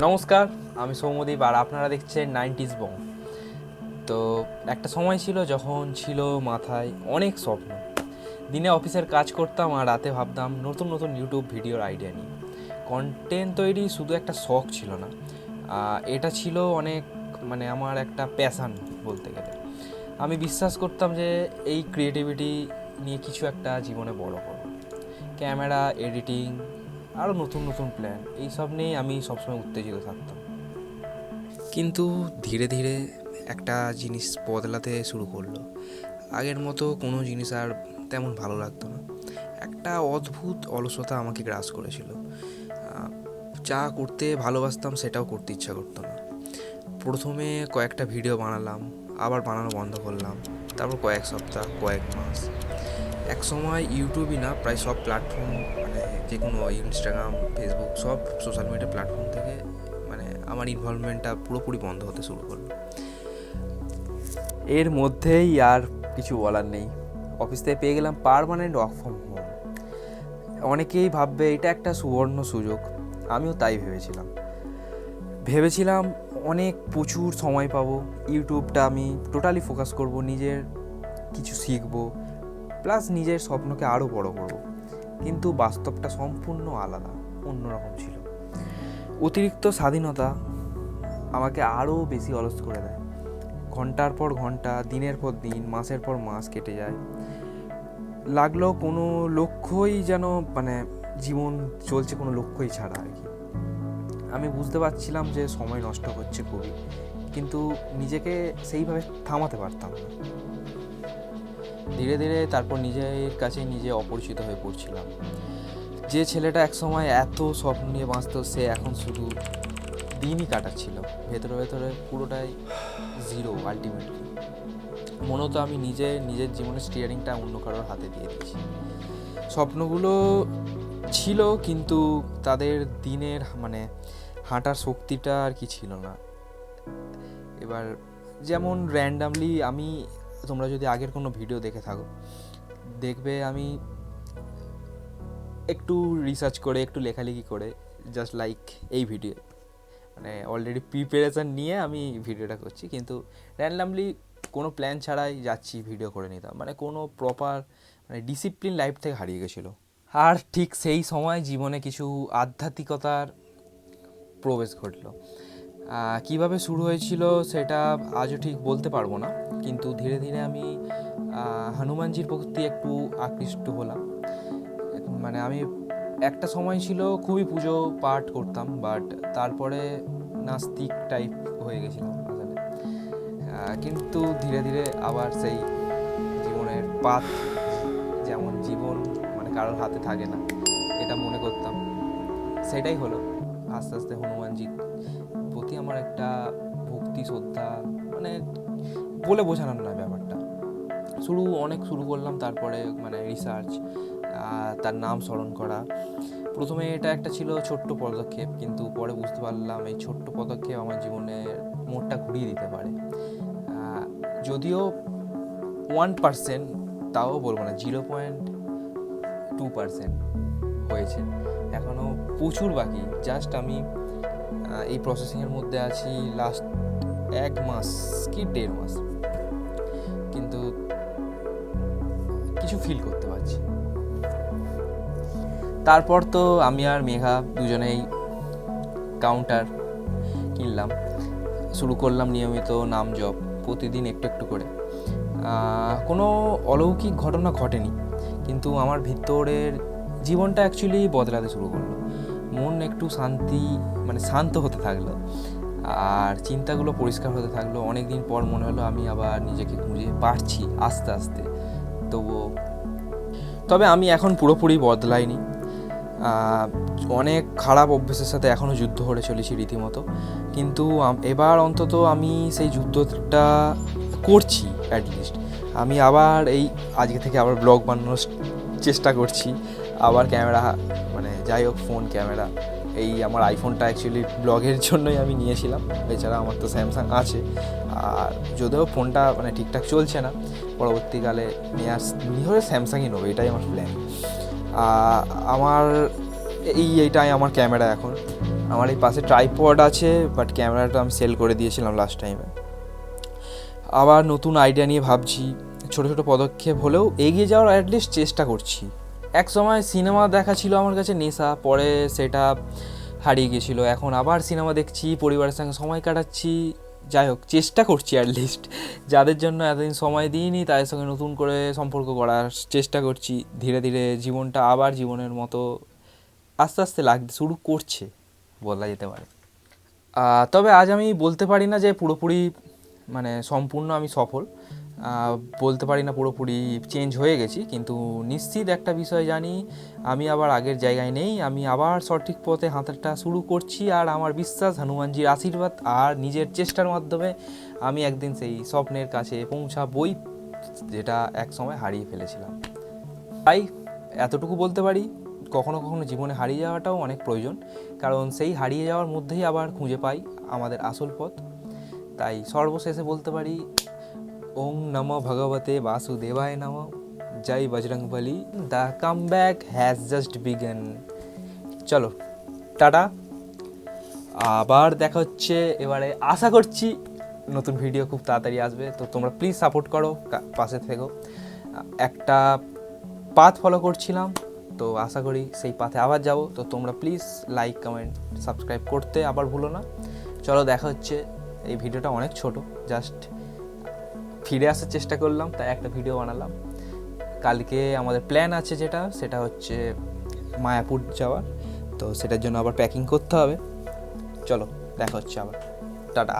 নমস্কার, আমি সৌম্যদীপ আর আপনারা দেখছেন 90s বং। তো একটা সময় ছিল যখন ছিল মাথায় অনেক স্বপ্ন। দিনে অফিসের কাজ করতাম আর রাতে ভাবতাম নতুন নতুন ইউটিউব ভিডিওর আইডিয়া নিয়ে। কন্টেন্ট তৈরি শুধু একটা শখ ছিল না, এটা ছিল অনেক আমার একটা প্যাশান বলতে গেলে। আমি বিশ্বাস করতাম যে এই ক্রিয়েটিভিটি নিয়ে কিছু একটা জীবনে বড় করব। ক্যামেরা, এডিটিং, আরও নতুন নতুন প্ল্যান, এইসব নিয়েই আমি সবসময় উত্তেজিত থাকতাম। কিন্তু ধীরে ধীরে একটা জিনিস বদলাতে শুরু করলো। আগের মতো কোনো জিনিস আর তেমন ভালো লাগতো না। একটা অদ্ভুত অলসতা আমাকে গ্রাস করেছিল। যা করতে ভালোবাসতাম সেটাও করতে ইচ্ছা করতো না। প্রথমে কয়েকটা ভিডিও বানালাম, আবার বানানো বন্ধ করলাম, তারপর কয়েক সপ্তাহ, কয়েক মাস। এক সময় ইউটিউবই না, প্রায় সব প্ল্যাটফর্ম, যে কোনো ইনস্টাগ্রাম, ফেসবুক, সব সোশ্যাল মিডিয়া প্ল্যাটফর্ম থেকে আমার ইনভলভমেন্টটা পুরোপুরি বন্ধ হতে শুরু করলো। এর মধ্যেই আর কিছু বলার নেই, অফিস থেকে পেয়ে গেলাম পার্মানেন্ট ওয়ার্ক ফ্রম হোম। অনেকেই ভাববে এটা একটা সুবর্ণ সুযোগ, আমিও তাই ভেবেছিলাম অনেক প্রচুর সময় পাবো, ইউটিউবটা আমি টোটালি ফোকাস করব, নিজের কিছু শিখবো, প্লাস নিজের স্বপ্নকে আরও বড় করব। কিন্তু বাস্তবটা সম্পূর্ণ আলাদা, অন্যরকম ছিল। অতিরিক্ত স্বাধীনতা আমাকে আরও বেশি অলস করে দেয়। ঘন্টার পর ঘন্টা, দিনের পর দিন, মাসের পর মাস কেটে যায়। লাগলো কোনো লক্ষ্যই যেন জীবন চলছে কোনো লক্ষ্যই ছাড়া আর কি। আমি বুঝতে পারছিলাম যে সময় নষ্ট হচ্ছে খুবই, কিন্তু নিজেকে সেইভাবে থামাতে পারতাম না। ধীরে ধীরে তারপর নিজের কাছে নিজে অপরিচিত হয়ে পড়ছিলাম। যে ছেলেটা একসময় এত স্বপ্ন নিয়ে বাঁচত, সে এখন শুধু দিনই কাটাচ্ছিল, ভেতরে ভেতরে পুরোটাই জিরো। আলটিমেটলি মনে হতো আমি নিজের জীবনের স্টিয়ারিংটা অন্য কারোর হাতে দিয়ে দিয়েছি। স্বপ্নগুলো ছিল, কিন্তু তাদের দিনের হাঁটার শক্তিটা আর কি ছিল না। এবার যেমন র্যান্ডামলি তোমরা যদি আগের কোনো ভিডিও দেখে থাকো, দেখবে আমি একটু রিসার্চ করে, একটু লেখালেখি করে, জাস্ট লাইক এই ভিডিও অলরেডি প্রিপারেশান নিয়ে আমি ভিডিওটা করছি, কিন্তু র্যান্ডামলি কোনো প্ল্যান ছাড়াই যাচ্ছি, ভিডিও করে নিতাম। কোনো প্রপার ডিসিপ্লিন লাইফ থেকে হারিয়ে গেছিলো। আর ঠিক সেই সময় জীবনে কিছু আধ্যাত্মিকতার প্রবেশ ঘটলো। কীভাবে শুরু হয়েছিল সেটা আজও ঠিক বলতে পারবো না, কিন্তু ধীরে ধীরে আমি হনুমানজির প্রতি একটু আকৃষ্ট হলাম। আমি একটা সময় ছিল খুবই পুজো পাঠ করতাম, বাট তারপরে নাস্তিক টাইপ হয়ে গেছিলাম আসলে। কিন্তু ধীরে ধীরে আবার সেই জীবনের পাথ, যেমন জীবন কারোর হাতে থাকে না, এটা মনে করতাম। সেটাই হলো, আস্তে আস্তে হনুমানজির প্রতি আমার একটা ভক্তি, শ্রদ্ধা, বলে বোঝানোর নয় ব্যাপারটা। শুরু করলাম, তারপরে রিসার্চ, তার নাম স্মরণ করা। প্রথমে এটা একটা ছিল ছোট্ট পদক্ষেপ, কিন্তু পরে বুঝতে পারলাম এই ছোট্ট পদক্ষেপ আমার জীবনের মোড়টা ঘুরিয়ে দিতে পারে। যদিও 1%, তাও বলবো না, 0.2% হয়েছে, এখনও প্রচুর বাকি। জাস্ট আমি এই প্রসেসিংয়ের মধ্যে আছি লাস্ট 1 মাস কি 1.5 মাস, কিন্তু কিছু ফিল করতে পারছি। তারপর তো আমি আর মেঘা দুজনেই কাউন্টার কিনলাম, শুরু করলাম নিয়মিত নাম জপ, প্রতিদিন একটু একটু করে। কোনো অলৌকিক ঘটনা ঘটেনি, কিন্তু আমার ভিতরের জীবনটা অ্যাকচুয়ালি বদলাতে শুরু করলো। মন একটু শান্ত হতে থাকলো, আর চিন্তাগুলো পরিষ্কার হতে থাকলো। অনেক দিন পর মনে হলো আমি আবার নিজেকে খুঁজে পারছি আস্তে আস্তে। তবে আমি এখন পুরোপুরি বদলাইনি। অনেক খারাপ অভ্যেসের সাথে এখনও যুদ্ধ করে চলেছি রীতিমতো, কিন্তু এবার অন্তত আমি সেই যুদ্ধটা করছি। অ্যাটলিস্ট আমি আবার আজকে থেকে আবার ব্লগ বানানোর চেষ্টা করছি। আবার ক্যামেরা, যাই হোক, ফোন ক্যামেরা, আমার আইফোনটা অ্যাকচুয়ালি ব্লগের জন্যই আমি নিয়েছিলাম। এছাড়া আমার তো স্যামসাং আছে, আর যদিও ফোনটা ঠিকঠাক চলছে না, পরবর্তীকালে নিয়ে স্যামসাংই নেবো, এটাই আমার প্ল্যান। আমার এইটাই আমার ক্যামেরা এখন। আমার এই পাশে ট্রাইপড আছে, বাট ক্যামেরাটা আমি সেল করে দিয়েছিলাম লাস্ট টাইমে। আবার নতুন আইডিয়া নিয়ে ভাবছি, ছোটো ছোটো পদক্ষেপ হলেও এগিয়ে যাওয়ার অ্যাটলিস্ট চেষ্টা করছি। এক সময় সিনেমা দেখা ছিল আমার কাছে নেশা, পরে সেটা হারিয়ে গিয়েছিলো। এখন আবার সিনেমা দেখছি, পরিবারের সঙ্গে সময় কাটাচ্ছি। যাই হোক, চেষ্টা করছি অ্যাটলিস্ট যাদের জন্য এতদিন সময় দিইনি তাদের সঙ্গে নতুন করে সম্পর্ক করার চেষ্টা করছি। ধীরে ধীরে জীবনটা আবার জীবনের মতো আস্তে আস্তে লাগতে শুরু করছে বলা যেতে পারে। তবে আজ আমি বলতে পারি না যে পুরোপুরি মানে সম্পূর্ণ আমি সফল, বলতে পারি না পুরোপুরি চেঞ্জ হয়ে গেছি, কিন্তু নিশ্চিত একটা বিষয় জানি, আমি আবার আগের জায়গায় নেই। আমি আবার সঠিক পথে হাঁটাটা শুরু করছি, আর আমার বিশ্বাস, হনুমানজির আশীর্বাদ আর নিজের চেষ্টার মাধ্যমে আমি একদিন সেই স্বপ্নের কাছে পৌঁছাবই, যেটা এক সময় হারিয়ে ফেলেছিলাম। তাই এতটুকু বলতে পারি, কখনো কখনো জীবনে হারিয়ে যাওয়াটাও অনেক প্রয়োজন, কারণ সেই হারিয়ে যাওয়ার মধ্যেই আবার খুঁজে পাই আমাদের আসল পথ। তাই সর্বশেষে বলতে পারি, ওম নমো ভগবতে বাসুদেবায় নমঃ, জয় Bajrangbali, the comeback has just began. চলো টাটা, আবার দেখা হচ্ছে। এবারে আশা করছি নতুন ভিডিও খুব তাড়াতাড়ি আসবে, তো তোমরা প্লিজ সাপোর্ট করো, পাশে থেকো। একটা পাথ ফলো করছিলাম, তো আশা করি সেই পাথে আবার যাব। তো তোমরা প্লিজ লাইক, কমেন্ট, সাবস্ক্রাইব করতে আবার ভুলো না। চলো দেখা হচ্ছে। এই ভিডিওটা অনেক ছোট, জাস্ট ফিরে আসার চেষ্টা করলাম, তাই একটা ভিডিও বানালাম। কালকে আমাদের প্ল্যান আছে, সেটা হচ্ছে মায়াপুর যাওয়ার, তো সেটার জন্য আবার প্যাকিং করতে হবে। চলো দেখা হচ্ছে আবার, টাটা।